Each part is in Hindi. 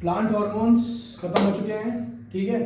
प्लांट हॉर्मोन्स खत्म हो चुके हैं, ठीक है।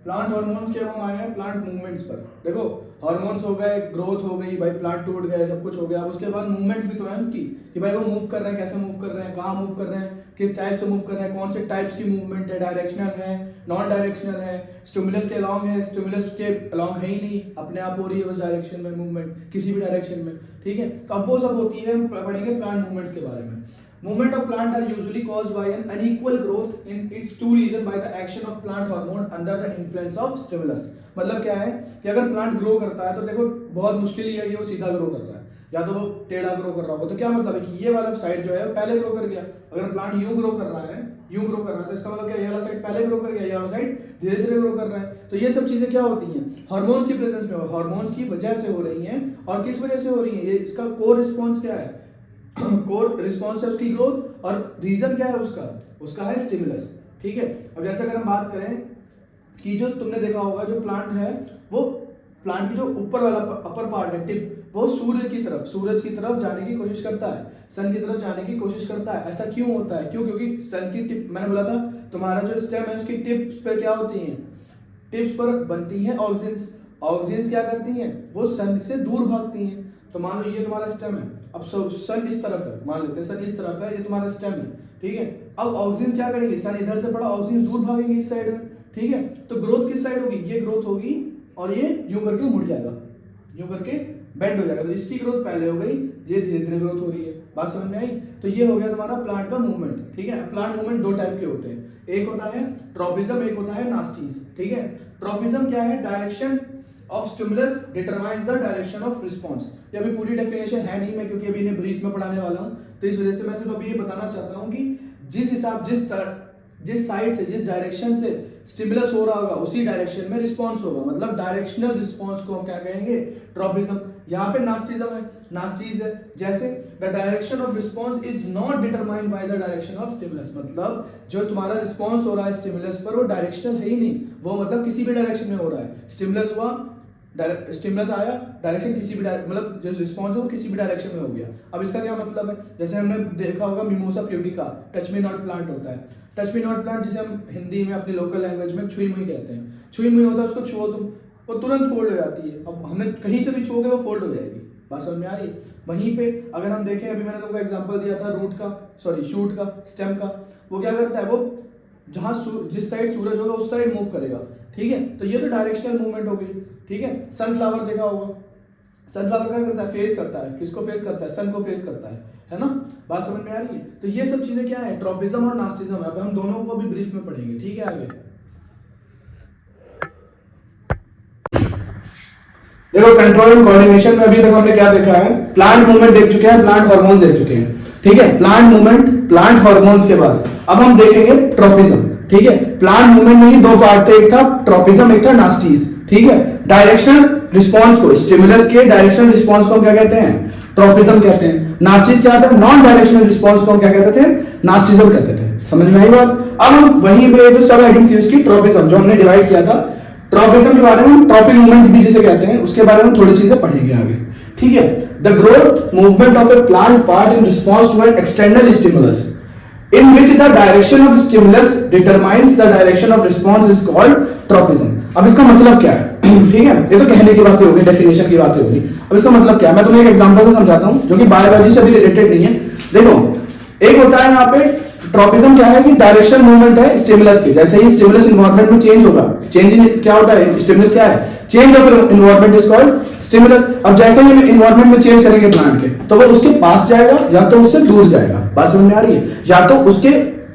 प्लांट हॉर्मोन्स के अब हम आए हैं प्लांट मूवमेंट्स पर। देखो हॉर्मोन्स हो गए, ग्रोथ हो गई भाई, प्लांट टूट गए, सब कुछ हो गया। अब उसके बाद मूवमेंट्स भी तो है उनकी कि भाई वो मूव कर रहे हैं, कैसे मूव कर रहे हैं, कहाँ मूव कर रहे हैं, किस टाइप से मूव कर रहे हैं, कौन से टाइप्स की मूवमेंट है, डायरेक्शनल है, नॉन डायरेक्शनल है, स्टिमुलस के अलॉन्ग है, स्टिमुलस के अलॉन्ग है ही नहीं, अपने आप हो रही है उस डायरेक्शन में मूवमेंट, किसी भी डायरेक्शन में, ठीक है। तो अब वो सब होती है, हम पढ़ेंगे प्लांट मूवमेंट्स के बारे में। Movement of plant are usually caused by an unequal growth in its two region by the action of plant hormone under the influence of stimulus। मतलब क्या है कि अगर प्लांट ग्रो करता है तो देखो बहुत मुश्किल ही है कि वो सीधा ग्रो कर रहा है या तो वो टेढ़ा ग्रो कर रहा होगा। तो क्या मतलब है कि ये वाला साइड जो है वो पहले ग्रो कर गया। अगर प्लांट यूं ग्रो कर रहा है, यूं ग्रो कर रहा है तो इसका मतलब क्या, ये वाला साइड पहले ग्रो कर गया, ये वाला साइड धीरे धीरे ग्रो कर रहा है। तो ये सब चीजें क्या होती हैं, हार्मोन्स की प्रेजेंस में, हार्मोन्स की वजह से हो रही हैं। और किस वजह से हो रही है, ये इसका कोर रिस्पॉन्स क्या है, कोर रिस्पॉन्स है उसकी ग्रोथ, और रीजन क्या है उसका है स्टिमुलस, ठीक है। अब जैसे अगर हम बात करें कि जो तुमने देखा होगा जो प्लांट है वो प्लांट की जो ऊपर वाला अपर पार्ट है, टिप, वो सूरज की तरफ जाने की कोशिश करता है, सन की तरफ जाने की कोशिश करता है। ऐसा क्यों होता है, क्यों, क्योंकि सन की टिप, मैंने बोला था तुम्हारा जो स्टेम है उसकी टिप्स पर क्या होती हैं, टिप्स पर बनती हैं ऑक्सीजन। ऑक्सीजन क्या करती हैं, वो सन से दूर भागती हैं। तो मान लो ये तुम्हारा स्टेम है, अब सन इस तरफ है, मान लेते हैं सन इस तरफ है, ये तुम्हारा स्टेम है, ठीक है। अब ऑक्सीजन क्या करेगी, सन इधर से पड़ा, ऑक्सीजन दूर भागेगी इस साइड में, ठीक है। तो ग्रोथ किस साइड होगी, ये ग्रोथ होगी और ये यूं करके मुड़ जाएगा, यूं करके बेंड हो जाएगा। तो इसकी ग्रोथ पहले हो गई, ये धीरे धीरे ग्रोथ हो रही है। बात समझ में आई। तो ये हो गया तुम्हारा प्लांट का मूवमेंट, ठीक है। प्लांट मूवमेंट दो टाइप के होते हैं, एक होता है ट्रॉपिज्म, एक होता है नास्टीज, ठीक है। ट्रॉपिज्म क्या है, direction of stimulus determines the direction of response. ये अभी पूरी डेफिनेशन है नहीं मैं, क्योंकि अभी इन्हें ब्रीफ में पढ़ाने वाला हूं, तो इस वजह से मैं सिर्फ अभी ये बताना चाहता हूं कि जिस साइड से, जिस डायरेक्शन से स्टिमुलस हो रहा होगा उसी डायरेक्शन में रिस्पांस होगा। मतलब डायरेक्शनल रिस्पांस को हम क्या कहेंगे, ट्रॉपिज्म। यहाँ पे नास्टिज्म है, नास्टीज है। जैसे the direction of response is not determined by the direction of stimulus. मतलब जो तुम्हारा रिस्पांस हो रहा है स्टिमुलस पर, वो डायरेक्शनल है ही नहीं, वो मतलब किसी भी डायरेक्शन में हो रहा है। स्टिमुलस हुआ, स्टिमुलस आया, डायरेक्शन किसी भी मतलब जो रिस्पांस है वो किसी भी डायरेक्शन में हो गया। अब इसका क्या मतलब है, जैसे हमने देखा होगा mimosa pudica, touch me not plant होता है। टच मी नॉट प्लांट जिसे हम हिंदी में अपनी लोकल लैंग्वेज में छुई मुई कहते हैं। छुई मुई होता है, उसको छुओ तुम, वो तुरंत फोल्ड हो जाती है। अब हमने कहीं से भी छुओगे वो फोल्ड हो जाएगी। बात समझ में आ रही है। वहीं पे अगर हम देखें, अभी मैंने तुमको एग्जांपल दिया था रूट का, सॉरी शूट का, स्टेम का, वो क्या करता है, वो जहां जिस साइड सूरज होगा उस साइड मूव करेगा, ठीक है। तो ये तो डायरेक्शनल मूवमेंट हो गई, ठीक है। सनफ्लावर देखा होगा, सनफ्लावर क्या करता है, फेस करता है, किसको फेस करता है, सन को फेस करता है ना। बात समझ में आ रही है। तो ये सब चीजें क्या है, ट्रॉपिज्म और नास्टिज्म है। अब हम दोनों को अभी ब्रीफ में पढ़ेंगे, ठीक है। आगे देखो कंट्रोल एंड कोऑर्डिनेशन में अभी तक हमने क्या देखा है, प्लांट मूवमेंट देख चुके हैं, प्लांट हार्मोन्स देख चुके हैं, ठीक है। प्लांट मूवमेंट, प्लांट हार्मोन्स के बाद अब हम देखेंगे ट्रॉपिज्म, ठीक है। प्लांट मूवमेंट में ही दो पार्ट थे, एक था ट्रॉपिज्म, एक था नास्टीज, ठीक है। डायरेक्शनल रिस्पांस को, स्टिमुलस के डायरेक्शनल रिस्पांस को हम क्या कहते हैं, ट्रॉपिज्म कहते हैं। नास्टीज क्या था, नॉन डायरेक्शनल रिस्पांस को हम क्या कहते थे, नास्टिज्म कहते थे। समझ में आई बात। अब हम वहीं पे जो सब हेडिंग थी उसकी ट्रॉपिज्म, जो हमने डिवाइड किया था, ट्रॉपिज्म के बारे में हम ट्रॉपिक मूवमेंट भी जिसे कहते हैं, उसके बारे में थोड़ी चीजें पढ़ेंगे आगे, ठीक है। The growth movement of a plant part in response to an external stimulus in which the direction of stimulus determines the direction of response is called tropism। अब इसका मतलब क्या है, ठीक है। ये तो कहने की बातें होगी, डेफिनेशन की बातें होगी। अब इसका मतलब क्या है, मैं तुम्हें एक एग्जांपल से समझाता हूं जो कि बायोलॉजी से भी रिलेटेड नहीं है। देखो एक होता है यहाँ पे ट्रॉपिज्म, क्या है कि डायरेक्शनल मूवमेंट है स्टिमुलस की। जैसे ही स्टिमुलस एनवायरनमेंट में चेंज होगा, चेंज क्या होता है, स्टिमुलस क्या है, change of environment is called stimulus. अब जैसे ही एनवायरनमेंट में चेंज करेंगे प्लांट के, तो वो उसके पास जाएगा या तो उससे दूर जाएगा। बात समझ में आ रही है। या तो उसके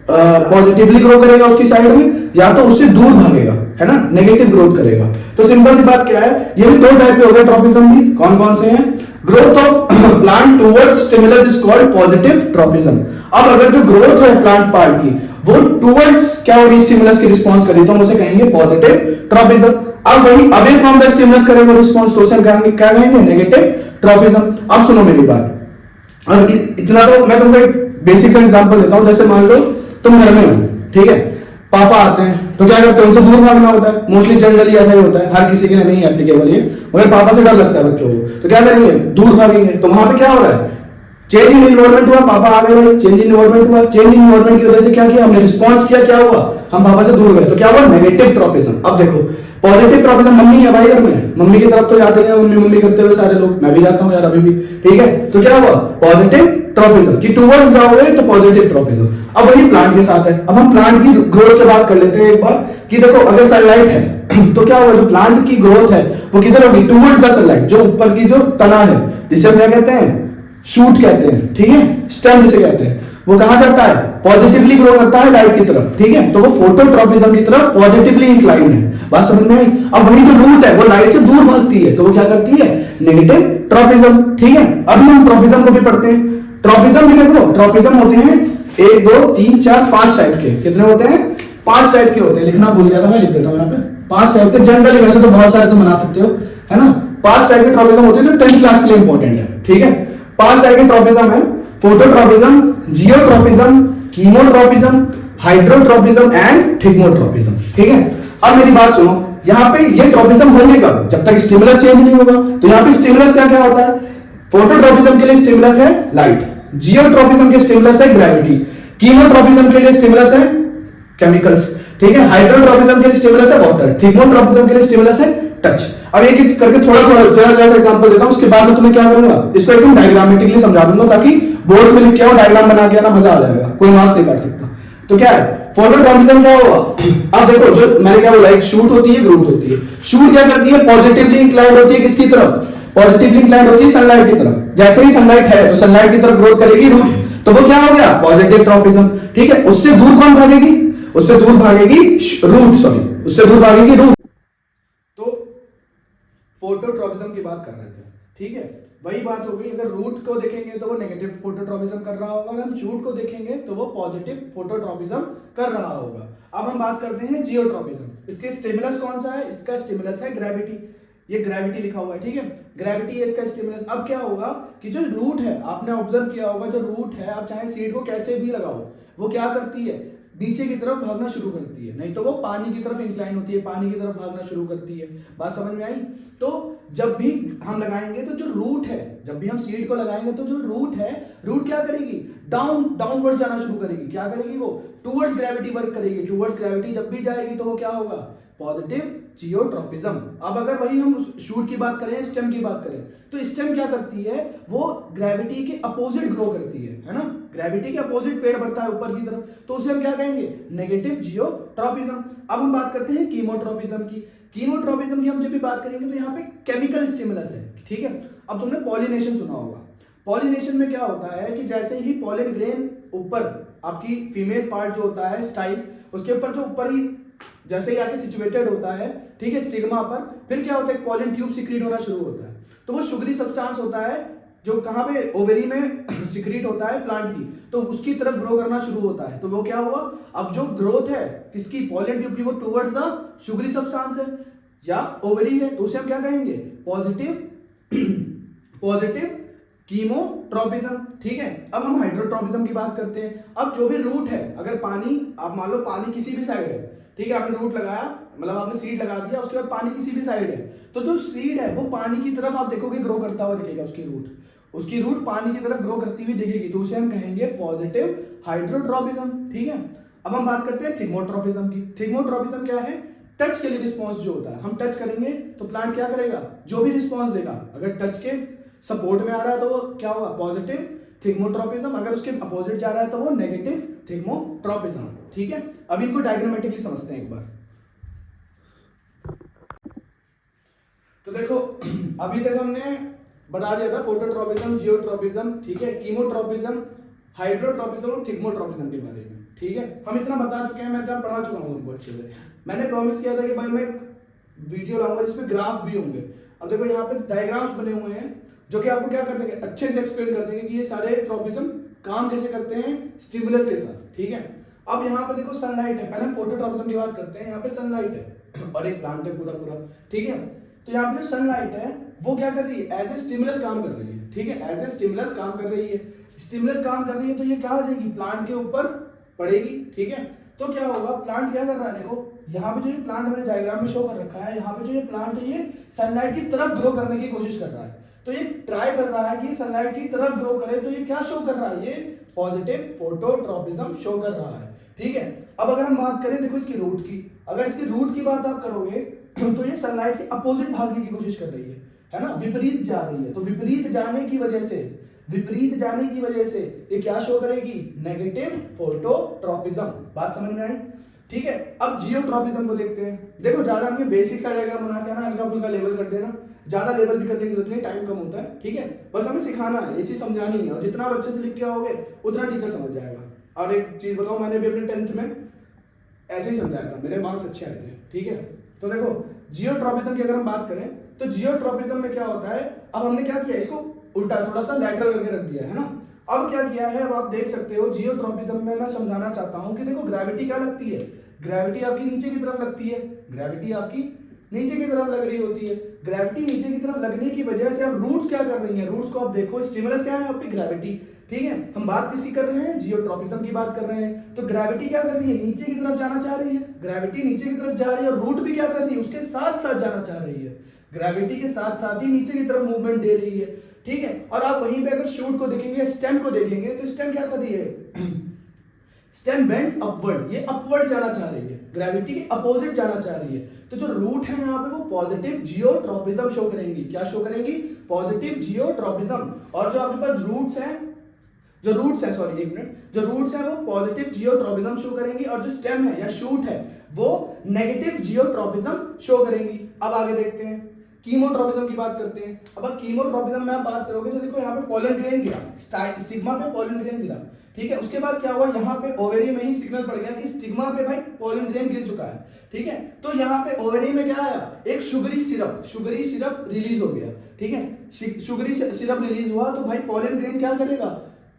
पॉजिटिवली ग्रो करेगा उसकी साइड में, या तो उससे दूर भागेगा, है ना, नेगेटिव ग्रोथ करेगा। तो सिंपल सी बात क्या है, ये भी दो टाइप के हो गए ट्रॉपिज्म भी। कौन कौन से हैं, growth of plant towards stimulus is called positive tropism. अब अगर जो ग्रोथ है प्लांट पार्ट की वो टुवर्ड्स क्या हो रही, स्टिमुलस की रिस्पांस कर रही, तो हम उसे कहेंगे पॉजिटिव ट्रॉपिज्म। अब वही अवे फ्रॉम द स्टिमुलस करेगा रिस्पांस, तो उसे हम कहेंगे, क्या कहेंगे, नेगेटिव ट्रॉपिज्म। अब सुनो मेरी बात, अब इतना तो मैं तुमको एक बेसिक सा एग्जांपल देता हूं। जैसे मान लो तुम घर में हो, ठीक है, पापा आते हैं तो क्या करते हैं, उनसे दूर भागना होता है। मोस्टली जनरली ऐसा ही होता है, हर किसी के लिए नहीं एप्लीकेबल ये, मगर पापा से डर लगता है बच्चों को, तो क्या करेंगे, दूर भागेंगे। तो वहां पे क्या हो रहा है, चेंज इन इन्वायरमेंट हुआ, पापा आ गए भाई, चेंज इन इन्वायरमेंट हुआ, चेंज इन इन्वायरमेंट की वजह से क्या किया हमने, रिस्पॉन्स किया, क्या हुआ, हम पापा से दूर गए, तो क्या हुआ, नेगेटिव ट्रॉपिज्म। अब देखो पॉजिटिव ट्रॉपिज्म मम्मी है भाई घर में, मम्मी की तरफ तो जाते हैं मम्मी मम्मी करते हुए सारे लोग, मैं भी जाता हूँ यार अभी भी, ठीक है, तो क्या हुआ, पॉजिटिव ट्रॉपिज्म की टूवर्ड्स जाओगे तो पॉजिटिव ट्रॉपिज्म। अब वही प्लांट के साथ है, अब हम प्लांट की ग्रोथ की बात कर लेते हैं एक बार, कि देखो अगर सनलाइट है तो क्या होगा, जो प्लांट की ग्रोथ है वो किधर होगी, टूवर्ड्स द सनलाइट, जो ऊपर की जो तना है जिसे हम क्या कहते हैं, शूट कहते हैं, ठीक है, स्टेम जिसे कहते हैं, वो कहां जाता है, पॉजिटिवली ग्रो करता है लाइट की तरफ, ठीक है, तो वो फोटोट्रॉपिज्म की तरफ पॉजिटिवली इंक्लाइंड है, बात समझ में आई। अब वही जो रूट है वो लाइट से दूर भागती है, तो वो क्या करती है, नेगेटिव ट्रॉपिज्म, ठीक है। अभी हम ट्रॉपिज्म को भी पढ़ते हैं, ट्रॉपिज्म भी देखो, ट्रॉपिज्म होते हैं 1 2 3 4 5 टाइप के, कितने होते हैं, 5 टाइप के होते हैं, लिखना भूल गया था मैं, लिख देता हूं यहाँ पे, 5 टाइप के, जनरली वैसे तो बहुत सारे तुम बना सकते हो, है ना, 5 टाइप के ट्रॉपिज्म होते हैं जो 10th क्लास के लिए इंपॉर्टेंट है, ठीक है। 5 टाइप के ट्रॉपिज्म है, phototropism, geotropism, chemotropism, hydrotropism and thigmotropism, ठीक है। अब मेरी बात सुनो, यहाँ पे ये ट्रॉपिज्म होंगे कब, जब तक स्टिमुलस चेंज नहीं होगा, तो यहाँ पे स्टिमुलस क्या क्या होता है, फोटोट्रॉपिज्म के लिए स्टिमुलस है लाइट, जियोट्रॉपिज्म के स्टिमुलस है ग्रेविटी, कीमोट्रॉपिज्म के लिए स्टिमुलस है केमिकल्स, ठीक है, हाइड्रोट्रॉपिज्म के लिए स्टिमुलस है वाटर, थिग्मोट्रॉपिज्म के लिए स्टिमुलस है टच। अब एक एक करके थोड़ा थोड़ा जरा एग्जांपल देता हूं, उसके बाद में तुम्हें क्या करूंगा, इसको एकदम डायग्रामेटिकली समझा दूंगा, ताकि बोर्ड में लिख के आओ, डायग्राम बना के आना, मजा आ जाएगा, कोई मार्क्स नहीं काट सकता। तो क्या है फोटोट्रॉपिज्म, क्या होगा, अब देखो जो मैंने क्या बोला, एक शूट होती है, ग्रोथ होती है, शूट क्या करती है, पॉजिटिवली इंक्लाइंड होती है, किसकी तरफ, पॉजिटिवली इंक्लाइंड होती है सनलाइट की तरफ, जैसे ही सनलाइट है तो सनलाइट की तरफ ग्रोथ करेगी रूट, तो वो क्या हो गया, पॉजिटिव ट्रॉपिज्म, ठीक है। उससे दूर कौन भागेगी, उससे दूर भागेगी रूट, सॉरी उससे दूर भागेगी रूट। तो फोटोट्रॉपिज्म की बात कर रहे थे, ठीक है, वही बात हो गई, अगर रूट को देखेंगे तो वो नेगेटिव फोटोट्रॉपिज्म कर रहा होगा, अगर हम शूट को देखेंगे तो वो पॉजिटिव फोटोट्रॉपिज्म कर रहा होगा। अब हम बात करते हैं जियोट्रॉपिज्म, इसके स्टिमुलस कौन सा है, इसका स्टिमुलस है ग्रेविटी, ये ग्रेविटी लिखा हुआ है, ठीक है, ग्रेविटी है इसका स्टिमुलस। अब क्या होगा कि जो रूट है, आपने ऑब्जर्व किया होगा, जो रूट है आप चाहे सीड को कैसे भी लगाओ, वो क्या करती है, नीचे की तरफ भागना शुरू करती है, नहीं तो वो पानी की तरफ इंक्लाइन होती है, पानी की तरफ भागना शुरू करती है, बात समझ में आई। तो जब भी हम लगाएंगे तो जो रूट है, जब भी हम सीड को लगाएंगे तो जो रूट है, रूट क्या करेगी, डाउनवर्ड्स जाना शुरू करेगी, क्या करेगी, वो टुवर्ड्स ग्रेविटी वर्क करेगी, टुवर्ड्स ग्रेविटी जब भी जाएगी तो वो क्या होगा, पॉजिटिव जियोट्रॉपिज्म। अब अगर वही हम शूट की बात करें, स्टेम की बात करें, तो स्टेम क्या करती है, वो ग्रेविटी के अपोजिट ग्रो करती है ना, ग्रेविटी के अपोजिट पेड़ बढ़ता है ऊपर की तरफ, तो उसे हम क्या कहेंगे, नेगेटिव जियोट्रॉपिज्म। अब हम बात करते हैं कीमोट्रॉपिज्म की। कीमोट्रॉपिज्म की हम जब भी बात करेंगे तो यहाँ पे केमिकल स्टिमुलस है, ठीक है। अब तुमने पॉलिनेशन सुना होगा, पॉलिनेशन में क्या होता है कि जैसे ही पॉलिन ग्रेन ऊपर आपकी फीमेल पार्ट जो होता है स्टाइल, उसके ऊपर जो ऊपर ही जैसे ही आके सिचुएटेड होता है, ठीक है, स्टिग्मा पर, फिर क्या होता है, पॉलिन ट्यूब सिक्रीट होना शुरू होता है, तो वो शुगरी सब्सटेंस होता है जो कहां पे, ओवरी में सिक्रीट होता है प्लांट की, तो उसकी तरफ ग्रो करना शुरू होता है, तो वो क्या हुआ, अब जो ग्रोथ है किसकी, पॉलिन ट्यूब की, वो टुवर्ड्स द शुगरी सब्सटेंस है या ओवरी है, तो उसे हम क्या कहेंगे, पॉजिटिव कीमोट्रॉपिज्म, ठीक है। अब हम हाइड्रोट्रॉपिज्म की बात करते हैं। अब जो भी रूट है, अगर पानी, आप मान लो पानी किसी भी साइड है, ठीक है, आपने रूट लगाया, मतलब आपने सीड लगा दिया, उसके बाद पानी किसी भी साइड है, तो जो सीड है वो पानी की तरफ आप देखोगे ग्रो करता हुआ दिखेगा, उसकी रूट पानी की तरफ ग्रो करती हुई दिखेगी, तो उसे हम कहेंगे पॉजिटिव हाइड्रोट्रॉपिज्म, ठीक है। अब हम बात करते हैं थिग्मोट्रॉपिज्म की। थिग्मोट्रॉपिज्म क्या है, टच के लिए रिस्पॉन्स जो होता है, हम टच करेंगे तो प्लांट क्या करेगा, जो भी रिस्पॉन्स देगा, अगर टच के सपोर्ट में आ रहा है तो वो क्या होगा, पॉजिटिव थिग्मोट्रॉपिज्म, अगर उसके अपोजिट जा रहा है तो वो नेगेटिव थिग्मोट्रॉपिज्म, ठीक है। अब इनको डायग्रामेटिकली समझते हैं एक बार। तो देखो अभी तक हमने बता दिया था फोटोट्रॉपिज्म, जियोट्रॉपिज्म, ठीक है, कीमोट्रॉपिज्म, हाइड्रोट्रॉपिज्म और थिग्मोट्रॉपिज्म के बारे में, ठीक है। हम इतना बता चुके हैं, मैं इतना पढ़ा चुका हूं उनको अच्छे से। मैंने प्रॉमिस किया था कि भाई मैं वीडियो लाऊंगा जिसमें ग्राफ भी होंगे। अब देखो यहाँ पे डायग्राम्स बने हुए हैं जो कि आपको क्या कर देंगे, अच्छे से एक्सप्लेन कर देंगे कि ये सारे ट्रॉपिज्म काम कैसे करते हैं स्टिमुलस के साथ, ठीक है। अब यहाँ पे देखो सनलाइट है, पहले हम फोटोट्रॉपिज्म की बात करते हैं। यहाँ पे सनलाइट है और एक प्लांट है पूरा, ठीक है। तो यहाँ पे जो सनलाइट है वो क्या कर रही है, एज ए स्टिमुलस काम कर रही है, ठीक है, एज ए स्टिमुलस काम कर रही है। स्टिमुलस काम कर रही है तो ये क्या हो जाएगी, प्लांट के ऊपर पड़ेगी, ठीक है। तो क्या होगा, प्लांट क्या कर रहा है, देखो यहाँ पे जो ये प्लांट मैंने डायग्राम में शो कर रखा है, यहाँ पे जो ये प्लांट है ये सनलाइट की तरफ ग्रो करने की कोशिश कर रहा है। तो ये ट्राई कर रहा है कि सनलाइट की तरफ ग्रो करे, तो ये क्या शो कर रहा है, ये पॉजिटिव फोटोट्रॉपिज्म शो कर रहा है, ठीक है। अब अगर हम बात करें देखो इसकी रूट की, अगर इसकी रूट की बात आप करोगे तो ये सनलाइट के अपोजिट भागने की कोशिश कर रही है ना, विपरीत जा रही है। तो विपरीत जाने की वजह से, विपरीत जाने की वजह से ये क्या शो करेगी, नेगेटिव फोटोट्रॉपिज्म। बात समझ में आई, ठीक है। अब जियोट्रॉपिज्म को देखते हैं। देखो ज्यादा नहीं, बेसिक सा डायग्राम बना के ना हल्का फुल्का लेवल कर देना, ज्यादा लेवल भी करने की जरूरत नहीं, टाइम कम होता है, ठीक है। बस हमें सिखाना है, ये चीज समझानी है, और जितना आप अच्छे से लिख के आओगे उतना टीचर समझ जाएगा। और एक चीज बताओ, मैंने भी अपने 10th में ऐसे ही समझाया था, मेरे मार्क्स अच्छे आए थे, ठीक है। तो देखो जियोट्रॉपिज्म की अगर हम बात करें तो जियोट्रॉपिज्म में क्या होता है, अब हमने क्या किया, इसको उल्टा थोड़ा सा लैटरल करके रख दिया है ना। अब क्या किया है, अब आप देख सकते हो जियोट्रॉपिज्म में मैं समझाना चाहता हूं कि देखो ग्रेविटी क्या लगती है, ग्रेविटी आपकी नीचे की तरफ लगती है, ग्रेविटी आपकी नीचे की तरफ लग रही होती है। ग्रेविटी नीचे की तरफ लगने की वजह से अब रूट्स क्या कर रही हैं, रूट्स को आप देखो, स्टिमुलस क्या है यहाँ पे, ग्रेविटी, ठीक है। हम बात किसकी कर रहे हैं, जियोट्रॉपिज्म की बात कर रहे हैं। तो ग्रेविटी क्या कर रही है, नीचे की तरफ जाना चाह रही है, ग्रेविटी नीचे की तरफ जा रही है, और रूट भी क्या कर रही है, उसके साथ साथ जाना चाह रही है, ग्रेविटी के साथ साथ ही नीचे की तरफ मूवमेंट दे रही है, ठीक है। और आप वहीं पे अगर शूट को देखेंगे, स्टेम को देखेंगे, तो स्टेम क्या कर रही है, स्टेम बेंड्स अपवर्ड, ये अपवर्ड जाना चाह रही है, ग्रेविटी के अपोजिट जाना चाह रही है। तो जो रूट है यहाँ पे वो पॉजिटिव जियोट्रॉपिज्म शो करेंगी, क्या शो करेंगी, पॉजिटिव जियोट्रॉपिज्म। और जो आपके पास रूट्स हैं, जो रूट्स है, सॉरी एक मिनट, जो रूट्स है वो पॉजिटिव जियोट्रॉपिज्म शो करेंगी, और जो स्टेम है या शूट है वो नेगेटिव जियोट्रॉपिज्म शो करेंगी। अब आगे देखते हैं, कीमोट्रॉपिज्म की बात करते हैं। अब कीमोट्रॉपिज्म में आप बात करोगे तो देखो यहाँ पे पोलन ग्रेन गिरा, स्टिग्मा पे पोलन ग्रेन गिरा, ठीक है। उसके बाद क्या हुआ, यहाँ पे ओवेरी में ही सिग्नल पड़ गया कि स्टिग्मा पे भाई पोलन ग्रेन गिर चुका है, ठीक है। तो यहाँ पे ओवेरी में क्या आया, एक शुगरी सिरप रिलीज हो गया, ठीक है। शुगरी सिरप रिलीज हुआ तो भाई पोलन ग्रेन क्या करेगा,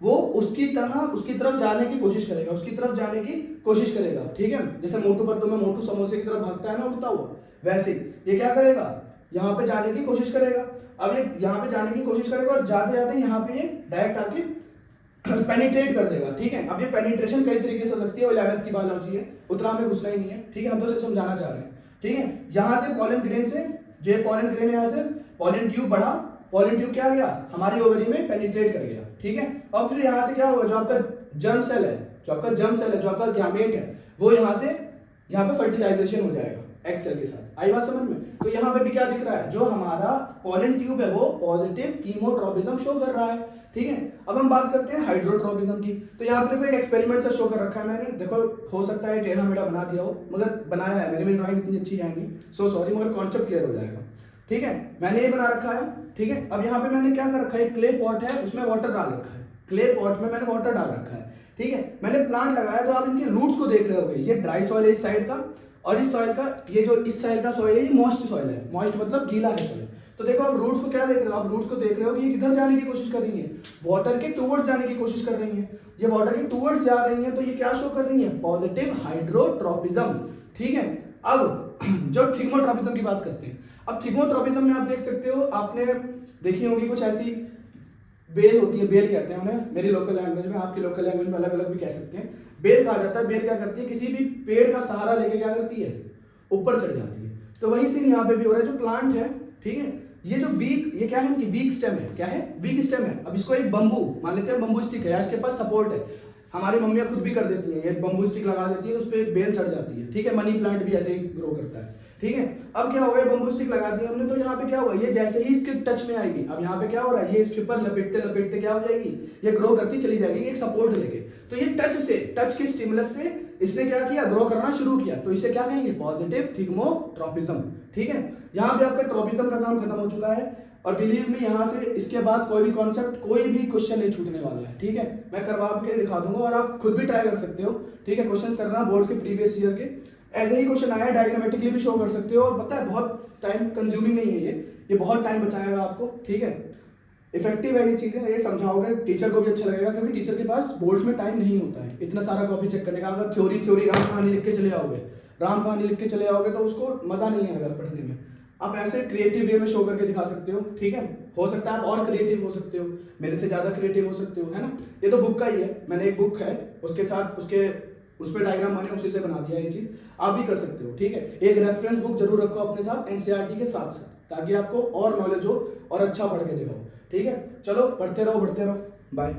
वो उसकी तरफ जाने की कोशिश करेगा, उसकी तरफ जाने की कोशिश करेगा, ठीक है। जैसे मोटू पतलू में मोटू समोसे की तरफ भागता है ना उड़ता हुआ, वैसे ये क्या करेगा, यहाँ पे जाने की कोशिश करेगा। अब ये यहाँ पे जाने की कोशिश करेगा और जाते जाते यहाँ पे ये डायरेक्ट आके पेनिट्रेट कर देगा, ठीक है। अब ये पेनिट्रेशन कई तरीके से हो सकती है, वो 11th की बायोलॉजी है, उतना हमें घुसना ही नहीं है, ठीक है। हम तो सिर्फ समझाना चाह रहे हैं, ठीक है। यहाँ से पोलन ग्रेन से, जो पोलन ग्रेन यहाँ से पोलन ट्यूब बढ़ा, पोलन ट्यूब क्या गया, हमारी ओवरी में पेनिट्रेट कर गया, ठीक है। और फिर यहाँ से क्या होगा, जो आपका जर्म सेल है, जो आपका गैमेट है, वो यहाँ पे फर्टिलाइजेशन हो जाएगा एक्स सेल के साथ। आई बात समझ में। तो यहाँ पे भी क्या दिख रहा है, जो हमारा पोलन ट्यूब है वो पॉजिटिव कीमोट्रॉपिज्म शो कर रहा है, ठीक है। अब हम बात करते हैं हाइड्रोट्रॉपिज्म की। तो यहाँ पे देखो एक एक्सपेरिमेंट से शो कर रखा है मैंने, देखो हो सकता है टेढ़ा मेढ़ा बना दिया हो, मगर बनाया है मैंने, मेरी ड्राइंग इतनी अच्छी है नहीं, सो सॉरी, मगर कॉन्सेप्ट क्लियर हो जाएगा, ठीक है। मैंने ये बना रखा है, ठीक है। अब यहाँ पे मैंने क्या कर रखा है, क्ले पॉट है, उसमें वाटर डाल रखा है, क्ले पॉट में मैंने वाटर डाल रखा है, ठीक है। मैंने प्लांट लगाया, तो आप इनके रूट्स को देख रहे होंगे, ये ड्राई सॉइल है इस साइड का, और इस सॉइल का, ये जो इस साइड का सॉइल है ये मॉइस्ट सॉइल है, मॉइस्ट मतलब गीला है सॉइल। तो देखो आप रूट्स को क्या देख रहे हो, आप रूट्स को देख रहे हो कि ये किधर जाने की कोशिश कर रही है, वाटर के टुवर्ड्स जाने की कोशिश कर रही है, ये वाटर के टुवर्ड्स जा रही है, तो ये क्या शो कर रही है, पॉजिटिव हाइड्रोट्रॉपिज्म, ठीक है। अब जो थिग्मोट्रॉपिज्म की बात करते हैं, अब थिग्मोट्रॉपिज्म में आप देख सकते हो, आपने देखी होगी कुछ ऐसी बेल होती है, बेल कहते हैं उन्हें मेरी लोकल लैंग्वेज में, आपकी लोकल लैंग्वेज में अलग अलग भी कह सकते हैं, बेल कहा जाता है। बेल क्या करती है, किसी भी पेड़ का सहारा लेके क्या करती है, ऊपर चढ़ जाती है। तो वही सीन यहाँ पे भी हो रहा है, जो प्लांट है, ठीक है, ये जो ये क्या है, इनकी वीक स्टेम है, क्या है, वीक स्टेम है। अब इसको एक बम्बू मान लेते हैं, बम्बू स्टिक है, इसके पास सपोर्ट है, हमारी मम्मियाँ खुद भी कर देती हैं, ये बम्बू स्टिक लगा देती है, उस पर बेल चढ़ जाती है, ठीक है। मनी प्लांट भी ऐसे ही ग्रो करता है, ठीक है। अब क्या हो गया, बम्बू स्टिक लगा दी हमने, तो यहाँ पे क्या हुआ, ये जैसे ही इसके टच में आएगी, अब यहाँ पे क्या हो रहा है, ये इसके ऊपर लपेटते लपेटते क्या हो जाएगी, ये ग्रो करती चली जाएगी एक सपोर्ट लेके। तो ये टच के स्टिमुलस से इसने क्या किया, ग्रो करना शुरू किया, तो इसे क्या कहेंगे, पॉजिटिव थिग्मोट्रॉपिज्म, ठीक है। यहाँ पे आपका ट्रॉपिज्म का काम खत्म हो चुका है, और बिलीव में यहाँ से इसके बाद कोई भी कॉन्सेप्ट, कोई भी क्वेश्चन नहीं छूटने वाला है, ठीक है। मैं करवा के दिखा दूंगा, और आप खुद भी ट्राई कर सकते हो, ठीक है। क्वेश्चंस करना बोर्ड्स के प्रीवियस ईयर के, ऐसे ही क्वेश्चन आया, डायग्रामेटिकली भी शो कर सकते हो, और पता है बहुत टाइम कंज्यूमिंग नहीं है ये बहुत टाइम बचाएगा आपको, ठीक है। इफेक्टिव है ये चीजें, ये समझाओगे टीचर को भी अच्छा लगेगा, क्योंकि टीचर के पास बोर्ड्स में टाइम नहीं होता है इतना सारा कॉपी चेक करने का। अगर थ्योरी राम कहानी लिख के चले आओगे तो उसको मजा नहीं आएगा पढ़ने में। आप ऐसे क्रिएटिव वे में शो करके दिखा सकते हो, ठीक है। हो सकता है आप और क्रिएटिव हो सकते हो, मेरे से ज्यादा क्रिएटिव हो सकते हो, है ना। ये तो बुक का ही है, मैंने एक बुक है, उसके साथ उस पर डायग्राम मैंने उसी से बना दिया, ये चीज आप भी कर सकते हो, ठीक है। एक रेफरेंस बुक जरूर रखो अपने साथ एनसीईआरटी के साथ साथ, ताकि आपको और नॉलेज हो और अच्छा पढ़ के दिखाओ। ठीक है, चलो पढ़ते रहो बाय।